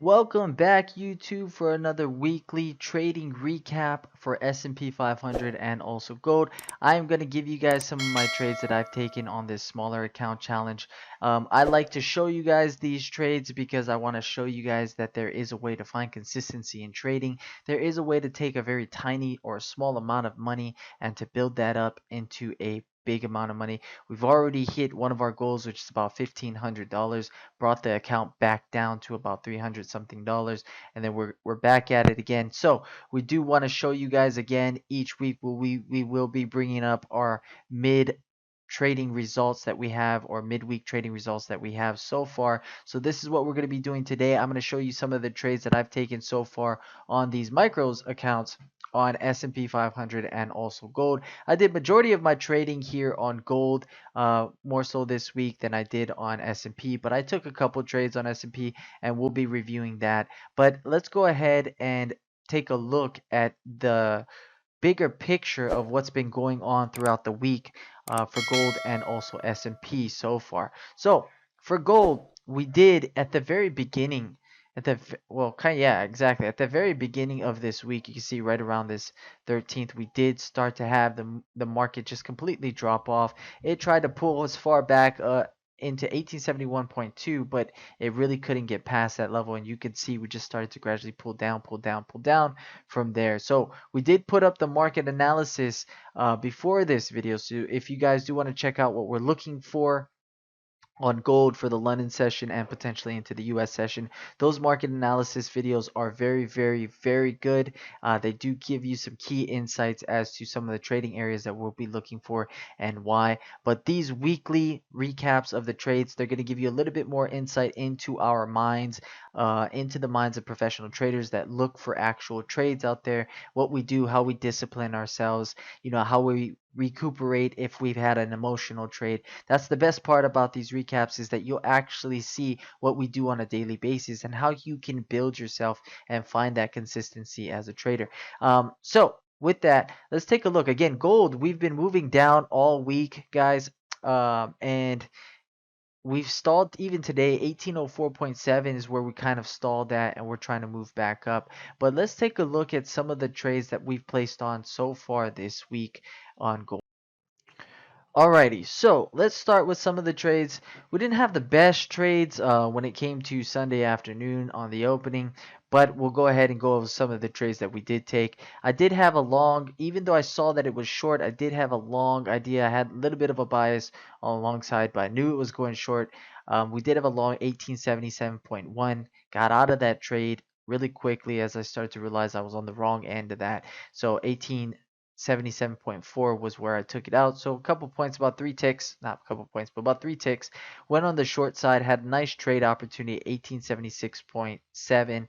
Welcome back YouTube for another weekly trading recap for S&P 500 and also gold. I am going to give you guys some of my trades that I've taken on this smaller account challenge. I like to show you guys these trades because I want to show you guys that there is a way to find consistency in trading. There is a way to take a very tiny or small amount of money and to build that up into a big amount of money. We've already hit one of our goals, which is about $1,500, brought the account back down to about 300 something dollars, and then we're back at it again. So we do want to show you guys again each week. We will be bringing up our mid trading results that we have, or midweek trading results that we have so far. So this is what we're going to be doing today. I'm going to show you some of the trades that I've taken so far on these micros accounts on S&P 500 and also gold. I did majority of my trading here on gold, more so this week than I did on S&P, but I took a couple trades on S&P and we'll be reviewing that. But let's go ahead and take a look at the bigger picture of what's been going on throughout the week for gold and also S&P so far. So for gold, we did at the very beginning, yeah, exactly. At the very beginning of this week, you can see right around this 13th, we did start to have the market just completely drop off. It tried to pull as far back into 1871.2, but it really couldn't get past that level, and you can see we just started to gradually pull down, pull down, pull down from there. So we did put up the market analysis before this video, so if you guys do want to check out what we're looking for on gold for the London session and potentially into the US session. Those market analysis videos are very, very, very good. They do give you some key insights as to some of the trading areas that we'll be looking for and why. But these weekly recaps of the trades, they're going to give you a little bit more insight into our minds, into the minds of professional traders that look for actual trades out there, what we do, how we discipline ourselves, how we recuperate if we've had an emotional trade. That's the best part about these recaps, is that you'll actually see what we do on a daily basis and how you can build yourself and find that consistency as a trader. So with that, let's take a look. Again, gold, we've been moving down all week, guys. And we've stalled even today. 1804.7 is where we kind of stalled at, and we're trying to move back up. But let's take a look at some of the trades that we've placed on so far this week on gold. Alrighty, so let's start with some of the trades. We didn't have the best trades when it came to Sunday afternoon on the opening, but we'll go ahead and go over some of the trades that we did take. I did have a long, even though I saw that it was short, I did have a long idea. I had a little bit of a bias on the long side, but I knew it was going short. We did have a long 1877.1, got out of that trade really quickly as I started to realize I was on the wrong end of that. So 77.4 was where I took it out. So a couple points, about 3 ticks, not a couple points, but about 3 ticks. Went on the short side, had a nice trade opportunity, 1876.7,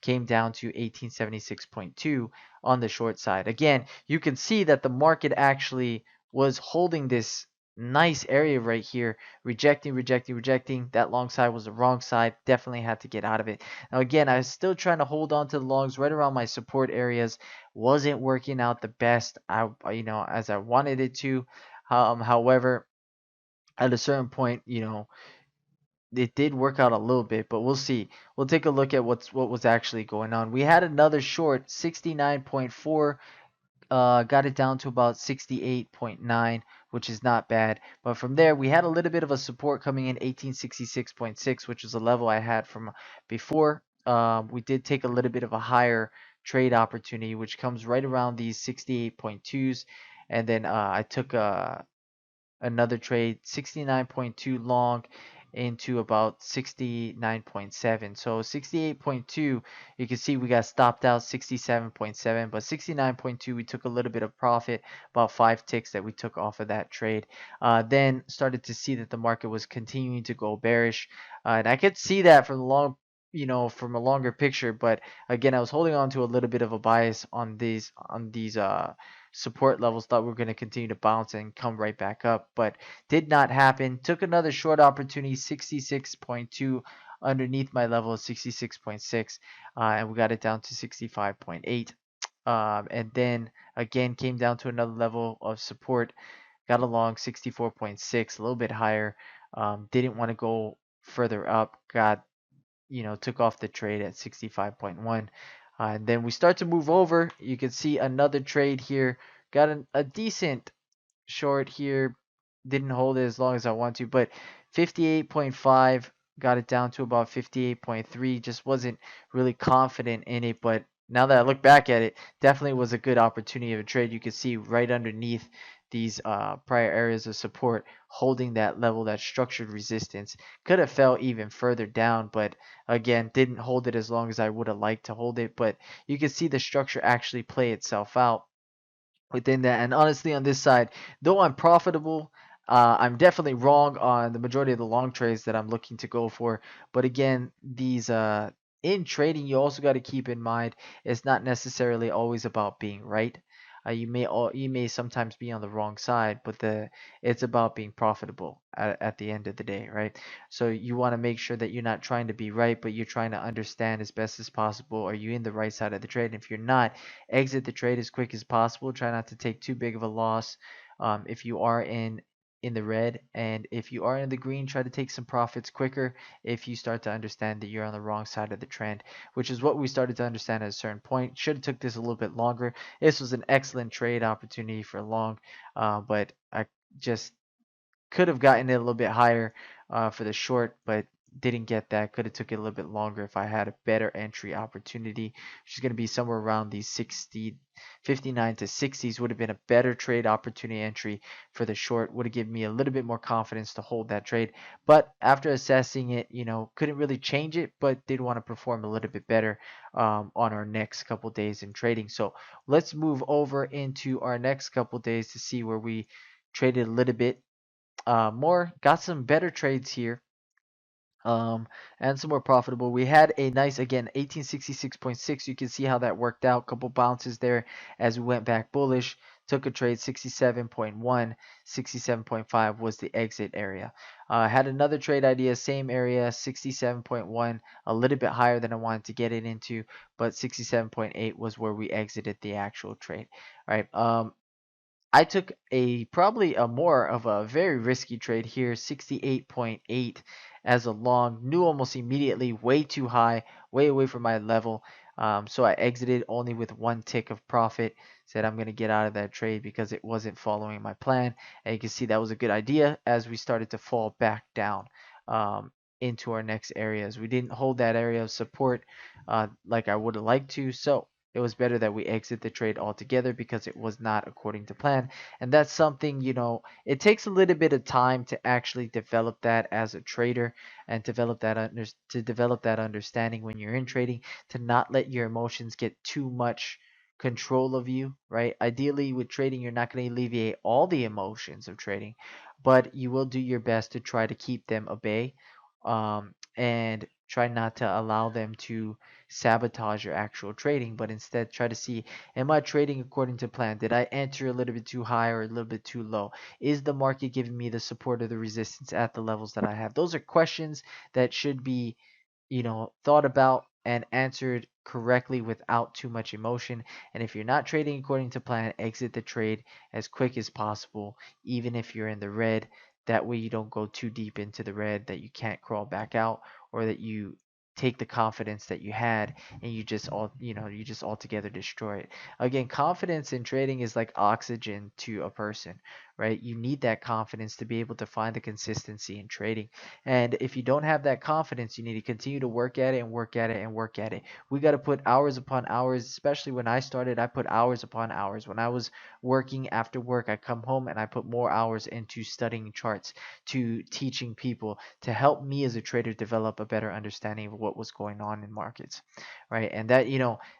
came down to 1876.2 on the short side. Again, you can see that the market actually was holding this nice area right here, rejecting, rejecting, rejecting. That long side was the wrong side. Definitely had to get out of it. Now again, I was still trying to hold on to the longs right around my support areas. Wasn't working out the best, as I wanted it to. However, at a certain point, it did work out a little bit, but we'll see. We'll take a look at what was actually going on. We had another short, 69.4, got it down to about 68.9, which is not bad. But from there, we had a little bit of a support coming in, 1866.6, which is a level I had from before. We did take a little bit of a higher trade opportunity, which comes right around these 68.2s. And then I took another trade, 69.2 long into about 69.7. So 68.2, you can see we got stopped out 67.7, but 69.2 we took a little bit of profit, about 5 ticks that we took off of that trade. Then started to see that the market was continuing to go bearish, and I could see that from the long, from a longer picture. But again, I was holding on to a little bit of a bias on these support levels. Thought we were going to continue to bounce and come right back up, but did not happen. Took another short opportunity, 66.2 underneath my level of 66.6, and we got it down to 65.8. And then again came down to another level of support, got along 64.6, a little bit higher. Didn't want to go further up, got took off the trade at 65.1. And then we start to move over. You can see another trade here. Got a decent short here. Didn't hold it as long as I want to, but 58.5 got it down to about 58.3. Just wasn't really confident in it, but now that I look back at it, definitely was a good opportunity of a trade. You can see right underneath these prior areas of support, holding that level, that structured resistance. Could have fell even further down, but again, didn't hold it as long as I would have liked to hold it. But you can see the structure actually play itself out within that. And honestly, on this side, though I'm profitable, I'm definitely wrong on the majority of the long trades that I'm looking to go for. But again, these in trading, you also got to keep in mind it's not necessarily always about being right. You may sometimes be on the wrong side, but it's about being profitable at the end of the day, right? So you want to make sure that you're not trying to be right, but you're trying to understand as best as possible. Are you in the right side of the trade? And if you're not, exit the trade as quick as possible. Try not to take too big of a loss. If you are in the red, and if you are in the green, try to take some profits quicker if you start to understand that you're on the wrong side of the trend, which is what we started to understand at a certain point. Should have took this a little bit longer. This was an excellent trade opportunity for long, but I just could have gotten it a little bit higher for the short, but didn't get that. Could have took it a little bit longer if I had a better entry opportunity, which is going to be somewhere around the 59 to 60s. Would have been a better trade opportunity entry for the short. Would have given me a little bit more confidence to hold that trade. But after assessing it, couldn't really change it, but did want to perform a little bit better on our next couple days in trading. So let's move over into our next couple days to see where we traded a little bit more, got some better trades here, um, and some more profitable. We had a nice, again, 1866.6. You can see how that worked out. Couple bounces there as we went back bullish. Took a trade 67.1, 67.5 was the exit area. Had another trade idea, same area, 67.1, a little bit higher than I wanted to get it into, but 67.8 was where we exited the actual trade. All right. I took a probably a more of a very risky trade here, 68.8 as a long, knew almost immediately, way too high, way away from my level. So I exited only with one tick of profit. Said I'm going to get out of that trade because it wasn't following my plan. And you can see that was a good idea as we started to fall back down into our next areas. We didn't hold that area of support like I would have liked to. So it was better that we exit the trade altogether because it was not according to plan. And that's something, it takes a little bit of time to actually develop that as a trader and to develop that understanding when you're in trading, to not let your emotions get too much control of you, right? Ideally with trading, you're not going to alleviate all the emotions of trading, but you will do your best to try to keep them at bay, and try not to allow them to sabotage your actual trading, but instead try to see, am I trading according to plan? Did I enter a little bit too high or a little bit too low? Is the market giving me the support or the resistance at the levels that I have? Those are questions that should be, thought about and answered correctly without too much emotion. And if you're not trading according to plan, exit the trade as quick as possible, even if you're in the red. That way you don't go too deep into the red that you can't crawl back out, or that you take the confidence that you had and you just altogether destroy it. Again, confidence in trading is like oxygen to a person, right? You need that confidence to be able to find the consistency in trading. And if you don't have that confidence, you need to continue to work at it and work at it and work at it. We got to put hours upon hours. Especially when I started, I put hours upon hours. When I was working after work, I come home and I put more hours into studying charts, to teaching people, to help me as a trader develop a better understanding of what was going on in markets, right? And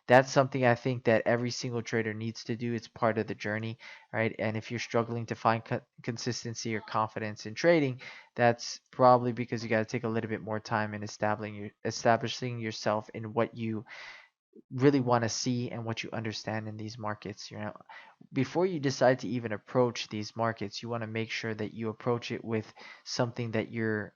that's something I think that every single trader needs to do. It's part of the journey, right? And if you're struggling to find consistency or confidence in trading, that's probably because you got to take a little bit more time in establishing yourself in what you really want to see and what you understand in these markets. Before you decide to even approach these markets, you want to make sure that you approach it with something that you're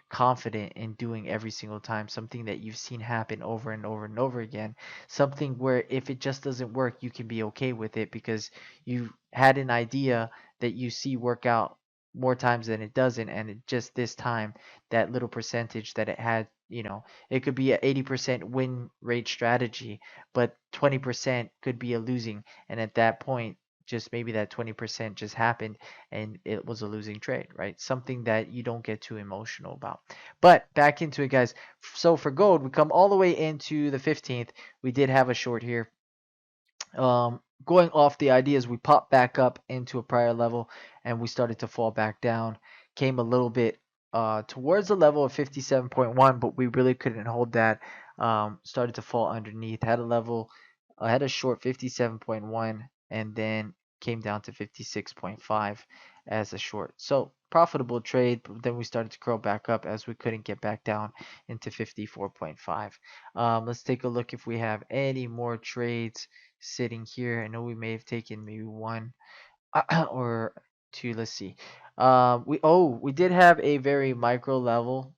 confident in doing every single time, something that you've seen happen over and over and over again, something where if it just doesn't work, you can be okay with it because you had an idea that you see work out more times than it doesn't, and just this time, that little percentage that it had, it could be a 80% win rate strategy, but 20% could be a losing, and at that point, just maybe that 20% just happened and it was a losing trade, right? Something that you don't get too emotional about. But back into it, guys. So for gold, we come all the way into the 15th. We did have a short here. Going off the ideas, we popped back up into a prior level and we started to fall back down. Came a little bit towards the level of 57.1, but we really couldn't hold that. Started to fall underneath. Had a short 57.1, and then came down to 56.5 as a short. So profitable trade, but then we started to curl back up as we couldn't get back down into 54.5. Let's take a look if we have any more trades sitting here. I know we may have taken maybe one or two. Let's see. We did have a very micro level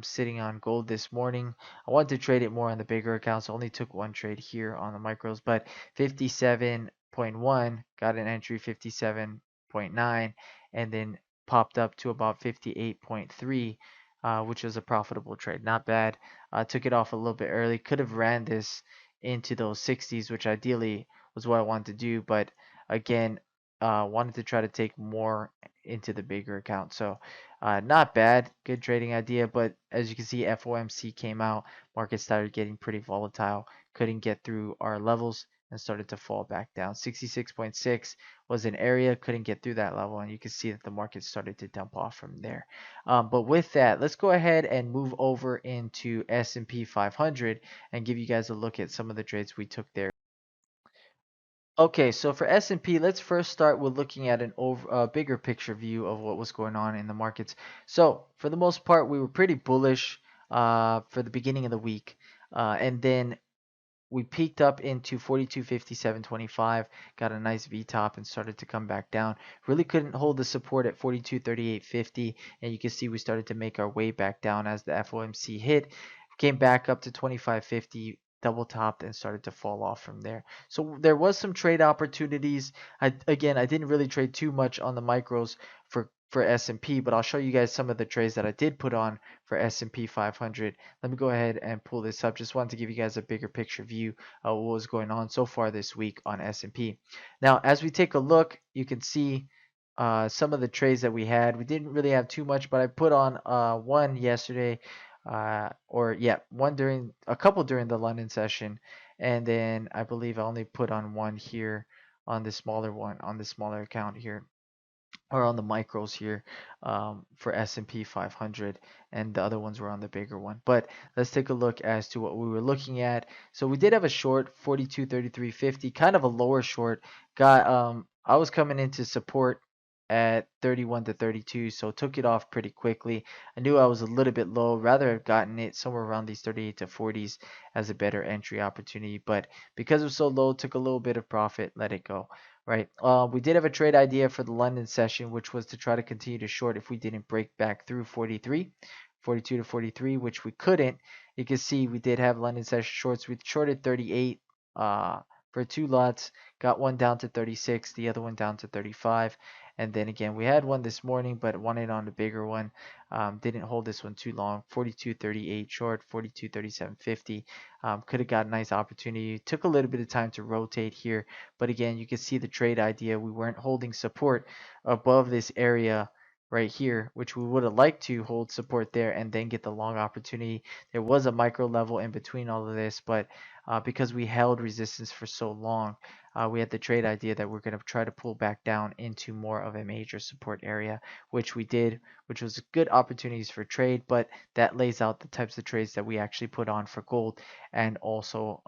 sitting on gold this morning. I wanted to trade it more on the bigger accounts. I only took one trade here on the micros, but 57.1 got an entry, 57.9, and then popped up to about 58.3. Which was a profitable trade. Not bad. Took it off a little bit early. Could have ran this into those 60s, which ideally was what I wanted to do. But again, wanted to try to take more into the bigger account. So not bad, good trading idea. But as you can see, FOMC came out, market started getting pretty volatile, couldn't get through our levels and started to fall back down. 66.6 was an area, couldn't get through that level, and you can see that the market started to dump off from there. But with that, let's go ahead and move over into S&P 500 and give you guys a look at some of the trades we took there. Okay, so for S&P, let's first start with looking at an bigger picture view of what was going on in the markets. So for the most part, we were pretty bullish for the beginning of the week, and then we peaked up into 42.57.25, got a nice V top and started to come back down. Really couldn't hold the support at 42.38.50, and you can see we started to make our way back down as the FOMC hit. Came back up to 25.50, double topped and started to fall off from there. So there was some trade opportunities. I didn't really trade too much on the micros for S&P, but I'll show you guys some of the trades that I did put on for S&P 500. Let me go ahead and pull this up. Just wanted to give you guys a bigger picture view of what was going on so far this week on S&P. Now, as we take a look, you can see some of the trades that we had. We didn't really have too much, but I put on one yesterday, a couple during the London session, and then I believe I only put on one here on the smaller account here, or on the micros here, for S&P 500, and the other ones were on the bigger one. But let's take a look as to what we were looking at. So we did have a short 42.33.50, kind of a lower short. I was coming into support at 31 to 32, so took it off pretty quickly. I knew I was a little bit low, rather have gotten it somewhere around these 38 to 40s as a better entry opportunity, but because it was so low, took a little bit of profit, let it go. Right. We did have a trade idea for the London session, which was to try to continue to short if we didn't break back through 42 to 43, which we couldn't. You can see we did have London session shorts. We shorted 38 for two lots, got one down to 36, the other one down to 35. And then again, we had one this morning, but wanted on the bigger one. Didn't hold this one too long. 42.38 short, 42.37.50. Could have got a nice opportunity. Took a little bit of time to rotate here, but again, you can see the trade idea. We weren't holding support above this area right here, which we would have liked to hold support there and then get the long opportunity. There was a micro level in between all of this, but because we held resistance for so long, we had the trade idea that we're going to try to pull back down into more of a major support area, which we did, which was good opportunities for trade, but that lays out the types of trades that we actually put on for gold and also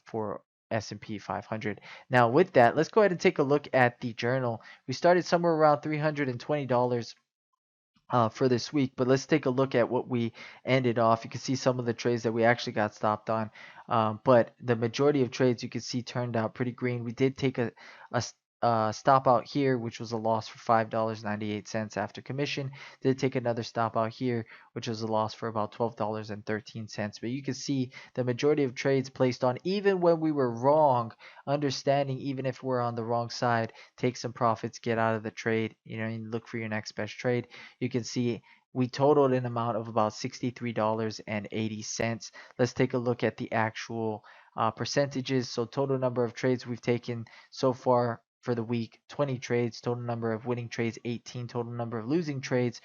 for S&P 500. Now with that, let's go ahead and take a look at the journal. We started somewhere around $320 for this week, but let's take a look at what we ended off. You can see some of the trades that we actually got stopped on, but the majority of trades you can see turned out pretty green. We did take a stop out here, which was a loss for $5.98 after commission. Did take another stop out here, which was a loss for about $12.13. But you can see the majority of trades placed on, even when we were wrong, understanding even if we're on the wrong side, take some profits, get out of the trade, and look for your next best trade. You can see we totaled an amount of about $63.80. Let's take a look at the actual percentages. So total number of trades we've taken so far for the week, 20 trades. Total number of winning trades, 18. Total number of losing trades,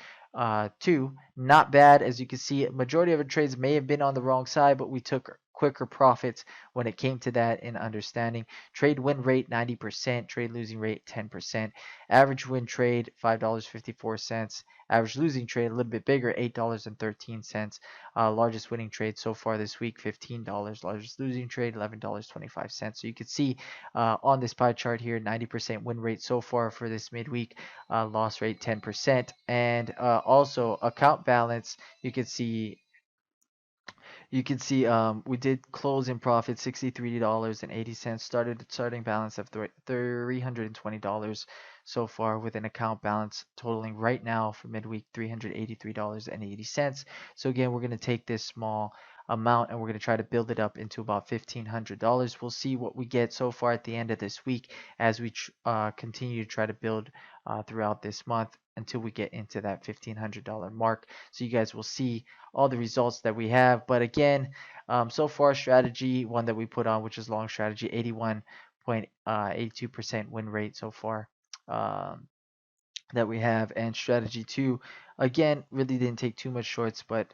2. Not bad. As you can see, majority of our trades may have been on the wrong side, but we took quicker profits when it came to that in understanding. Trade win rate 90%, trade losing rate 10%, average win trade $5.54, average losing trade a little bit bigger, $8.13. Largest winning trade so far this week, $15. Largest losing trade, $11.25. So you can see on this pie chart here, 90% win rate so far for this midweek, loss rate 10%, and also account balance. You can see we did close in profit $63.80. Starting balance of $320 so far, with an account balance totaling right now for midweek $383.80. So again, we're going to take this small amount and we're going to try to build it up into about $1,500. We'll see what we get so far at the end of this week as we continue to try to build throughout this month until we get into that $1,500 mark. So you guys will see all the results that we have. But again, so far strategy one that we put on, which is long strategy, 81.82% win rate so far that we have. And strategy 2, again, really didn't take too much shorts, but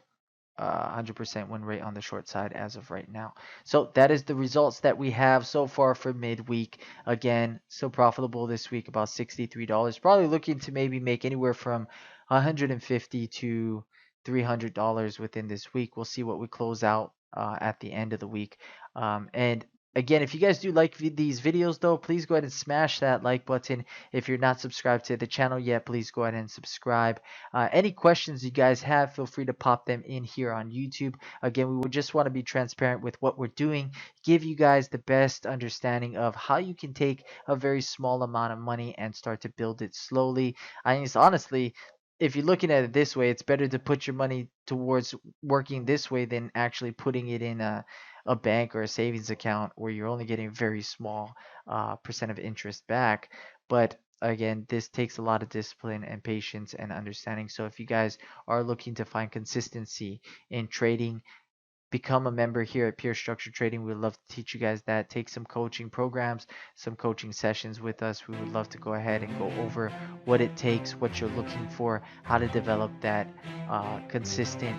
100% win rate on the short side as of right now. So that is the results that we have so far for midweek. Again, so profitable this week, about $63. Probably looking to maybe make anywhere from $150 to $300 within this week. We'll see what we close out at the end of the week. And again, if you guys do like these videos though, please go ahead and smash that like button. If you're not subscribed to the channel yet, please go ahead and subscribe. Any questions you guys have, feel free to pop them in here on YouTube. Again, we would just want to be transparent with what we're doing, give you guys the best understanding of how you can take a very small amount of money and start to build it slowly. I mean, honestly, if you're looking at it this way, it's better to put your money towards working this way than actually putting it in a bank or a savings account where you're only getting a very small percent of interest back. But again, this takes a lot of discipline and patience and understanding. So if you guys are looking to find consistency in trading, become a member here at Pure Structure Trading. We would love to teach you guys that. Take some coaching programs, some coaching sessions with us. We would love to go ahead and go over what it takes, what you're looking for, how to develop that consistent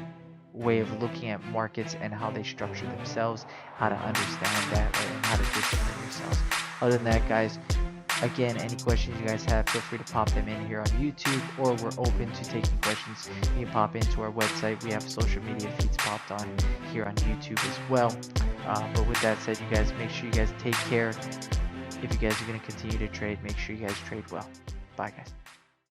way of looking at markets and how they structure themselves, how to understand that, and how to discipline yourselves. Other than that, guys, again, any questions you guys have, feel free to pop them in here on YouTube, or we're open to taking questions. You can pop into our website. We have social media feeds popped on here on YouTube as well. But with that said, you guys, make sure you guys take care. If you guys are going to continue to trade, make sure you guys trade well. Bye, guys.